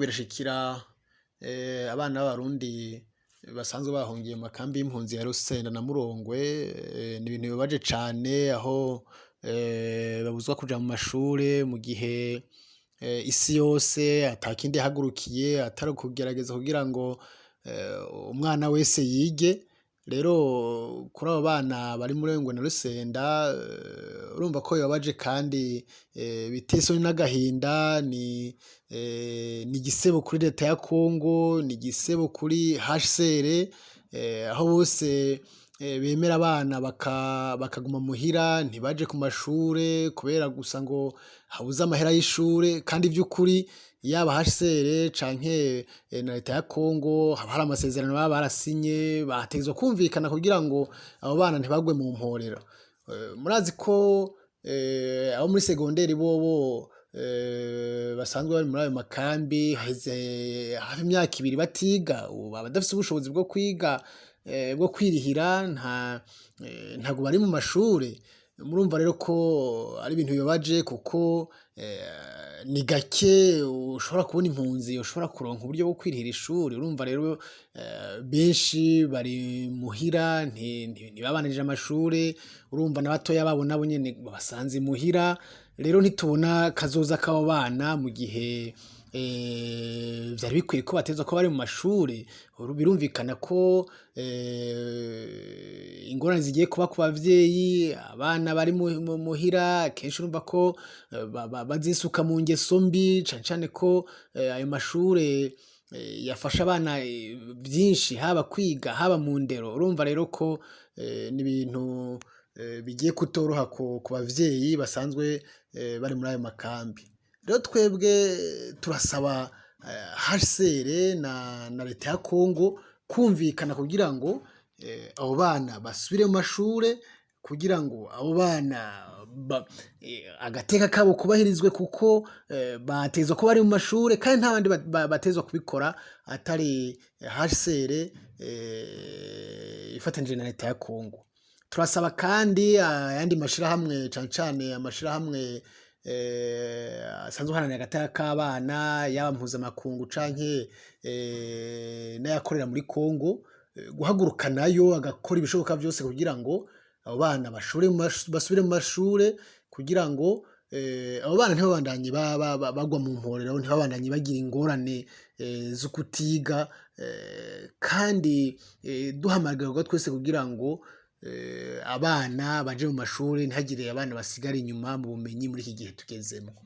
birashikira abana b'abarundi basanzwe bahungiye mu makambi y'impunzi ya Rusenda na Murongwe, ni ibintu bibabaje cane aho babuzwa kuja mu mashure mu gihe isi yose atakindi yahagurukiye atari ukugerageza kugira ngo umwana wese yige. Rero kuri abo bana bari muri Murongwe na Rusenda urumva ko bibabaje kandi biteye isoni n'agahinda, ni igisebo kuri leta ya Congo, ni igisebo kuri HCR, aho bose bemera abana bakaguma muhira ntibaje ku mashure kubera gusa ngo habuze amahera y'ishure, kandi vy'ukuri yaba HCR canke na leta ya Congo haba hari amasezerano baba barasinye, bategerezwa kwumvikana kugira ngo abo bana ntibagwe mu mporero. Murazi ko abo muri segonderi bobo basanzwe bari muri ayo makambi haheze hafi imyaka 2 batiga, abadafise ubushobozi bwo kwiga bwo kwirihira ntago bari mu mashure. Murumva rero ko ari ibintu bibabaje kuko ni gake ushobora kubona impunzi ushobora kuronka uburyo bwo kwirihira ishuri. Urumva rero benshi bari muhira ntibabandanije amashure, urumva na batoya babo nabo nyene babasanze muhira. Rero ntitubona kazoza k'abo bana mu gihe vyari bikwiye ko bategerezwa kuba bari mu mashure. Birumvikana ko ingorane zigiye kuba ku bavyeyi, abana bari muhira kenshi urumva ko bazisuka mu ngeso mbi, cane cane ko ayo mashure yafasha abana vyinshi, haba kwiga haba mu ndero. Urumva rero ko ni ibintu bigiye kutoroha ku bavyeyi basanzwe bari muri ayo makambi. Rero twebwe turasaba HCR na leta ya Congo kumvikana kugira ngo abo bana basubire mu mashure, kugira ngo abo bana agateka kabo kubahirizwe, kuko bategerezwa kuba bari mu mashure kandi nta bandi bategerezwa kubikora atari HCR ifatanije na leta ya Congo. Turasaba kandi ayandi mashirahamwe cane cane amashirahamwe asanzwe aharanira agateka k'abana, yaba mpuzamakungu canke n'ayakorera muri Congo, guhaguruka nayo agakora ibishoboka vyose kugira ngo abo bana basubire mu mashure, kugira ngo abo bana ntibabandanye bagwa mu mporero, ntibabandanye bagira ingorane zo kutiga, kandi duhamagarwa twese kugira ngo abana baje mu mashure ntihagire abana basigara inyuma mu bumenyi muri iki gihe tugezemwo.